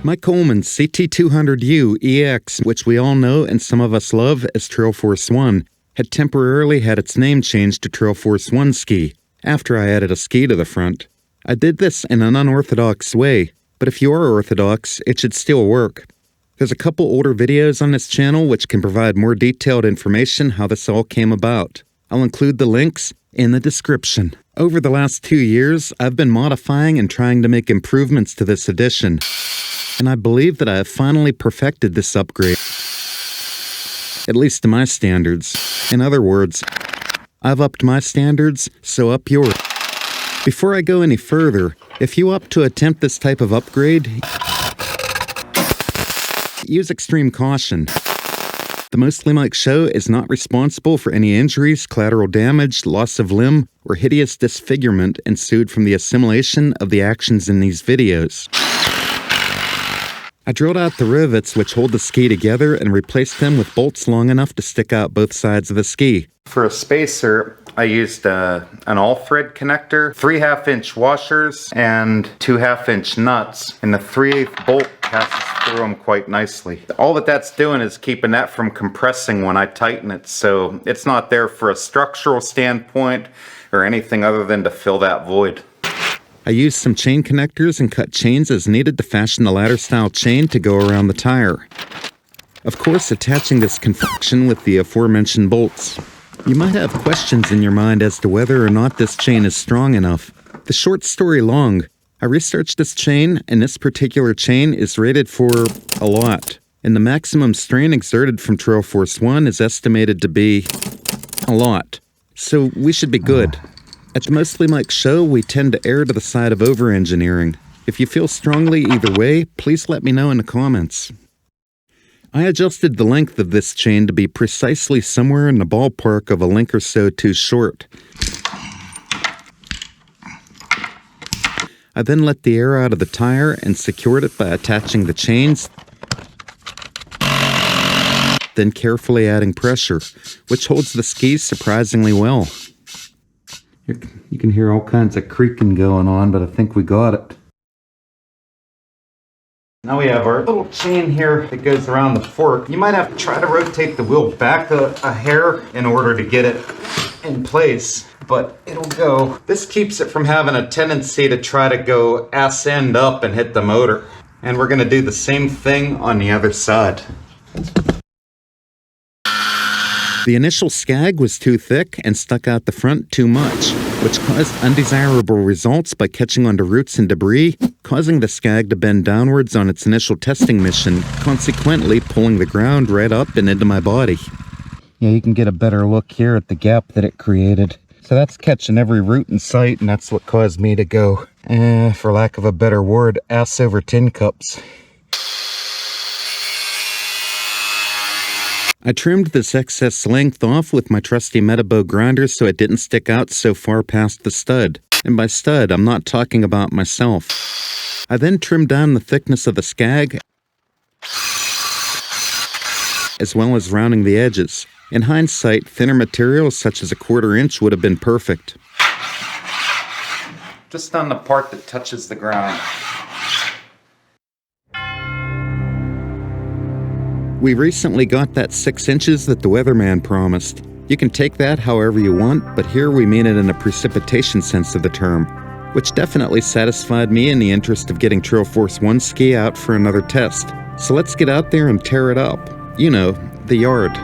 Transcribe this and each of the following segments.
My Coleman's CT200U EX, which we all know and some of us love as Trail Force 1, had temporarily had its name changed to Trail Force 1 ski after I added a ski to the front. I did this in an unorthodox way, but if you are orthodox, it should still work. There's a couple older videos on this channel which can provide more detailed information how this all came about. I'll include the links in the description. Over the last 2 years, I've been modifying and trying to make improvements to this edition, and I believe that I have finally perfected this upgrade. At least to my standards. In other words, I've upped my standards, so up yours. Before I go any further, if you opt to attempt this type of upgrade, use extreme caution. The Mostly Mike Show is not responsible for any injuries, collateral damage, loss of limb, or hideous disfigurement ensued from the assimilation of the actions in these videos. I drilled out the rivets which hold the ski together and replaced them with bolts long enough to stick out both sides of the ski. For a spacer, I used an all-thread connector, 3 1/2-inch washers, and 2 1/2-inch nuts, and the 3/8 bolt passes through them quite nicely. All that's doing is keeping that from compressing when I tighten it, so it's not there for a structural standpoint or anything other than to fill that void. I used some chain connectors and cut chains as needed to fashion the ladder-style chain to go around the tire. Of course, attaching this confection with the aforementioned bolts. You might have questions in your mind as to whether or not this chain is strong enough. The short story long, I researched this chain, and this particular chain is rated for a lot. And the maximum strain exerted from Trail Force 1 is estimated to be a lot. So we should be good. At the Mostly Mike Show, we tend to err to the side of over-engineering. If you feel strongly either way, please let me know in the comments. I adjusted the length of this chain to be precisely somewhere in the ballpark of a link or so too short. I then let the air out of the tire and secured it by attaching the chains, then carefully adding pressure, which holds the skis surprisingly well. You can hear all kinds of creaking going on, but I think we got it. Now we have our little chain here that goes around the fork. You might have to try to rotate the wheel back a hair in order to get it in place, but it'll go. This keeps it from having a tendency to try to go ass end up and hit the motor. And we're going to do the same thing on the other side. The initial skag was too thick and stuck out the front too much, which caused undesirable results by catching onto roots and debris, causing the skag to bend downwards on its initial testing mission, consequently pulling the ground right up and into my body. Yeah, you can get a better look here at the gap that it created. So that's catching every root in sight, and that's what caused me to go, for lack of a better word, ass over tin cups. I trimmed this excess length off with my trusty Metabow grinder so it didn't stick out so far past the stud. And by stud, I'm not talking about myself. I then trimmed down the thickness of the skag, as well as rounding the edges. In hindsight, thinner materials such as a 1/4 inch would have been perfect. Just on the part that touches the ground. We recently got that 6 inches that the weatherman promised. You can take that however you want, but here we mean it in a precipitation sense of the term, which definitely satisfied me in the interest of getting Trail Force 1 ski out for another test. So let's get out there and tear it up. You know, the yard.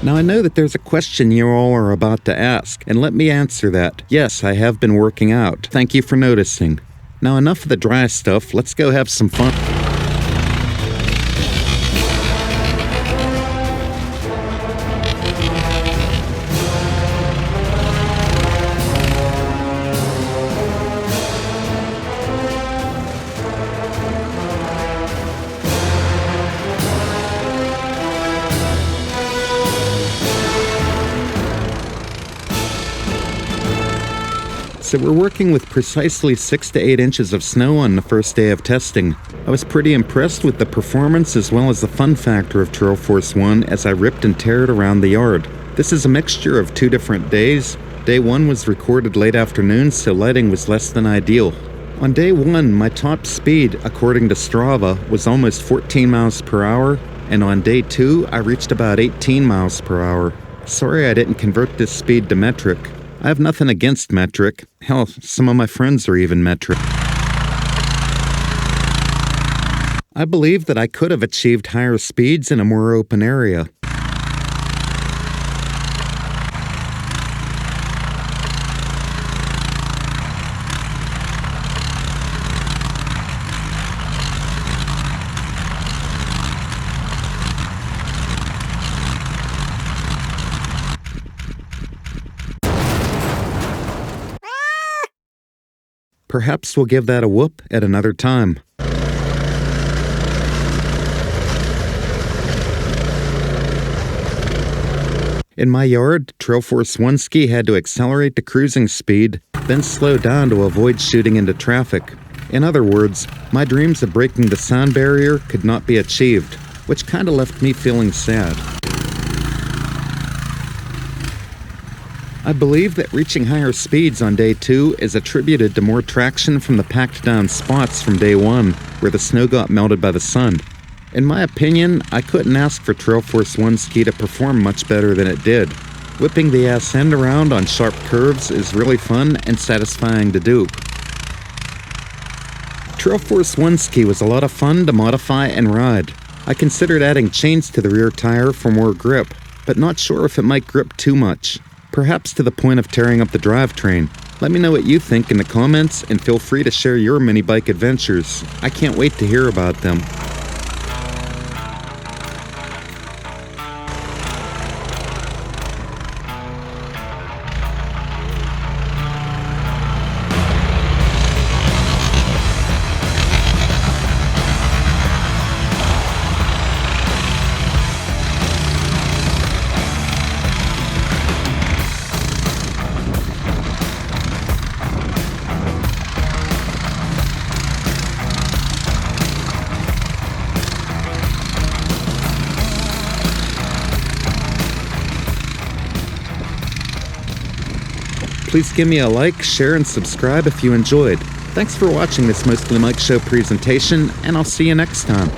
Now I know that there's a question you all are about to ask, and let me answer that. Yes, I have been working out. Thank you for noticing. Now enough of the dry stuff, let's go have some fun. So we're working with precisely 6 to 8 inches of snow on the first day of testing. I was pretty impressed with the performance as well as the fun factor of Trail Force 1 as I ripped and teared around the yard. This is a mixture of 2 different days. Day 1 was recorded late afternoon, so lighting was less than ideal. On day 1, my top speed, according to Strava, was almost 14 miles per hour, and on day 2, I reached about 18 miles per hour. Sorry I didn't convert this speed to metric. I have nothing against metric. Hell, some of my friends are even metric. I believe that I could have achieved higher speeds in a more open area. Perhaps we'll give that a whoop at another time. In my yard, Trail Force 1 ski had to accelerate to cruising speed, then slow down to avoid shooting into traffic. In other words, my dreams of breaking the sound barrier could not be achieved, which kinda left me feeling sad. I believe that reaching higher speeds on day 2 is attributed to more traction from the packed down spots from day 1, where the snow got melted by the sun. In my opinion, I couldn't ask for Trail Force 1 ski to perform much better than it did. Whipping the ass end around on sharp curves is really fun and satisfying to do. Trail Force 1 ski was a lot of fun to modify and ride. I considered adding chains to the rear tire for more grip, but not sure if it might grip too much. Perhaps to the point of tearing up the drivetrain. Let me know what you think in the comments and feel free to share your mini bike adventures. I can't wait to hear about them. Please give me a like, share, and subscribe if you enjoyed. Thanks for watching this Mostly Mike Show presentation, and I'll see you next time.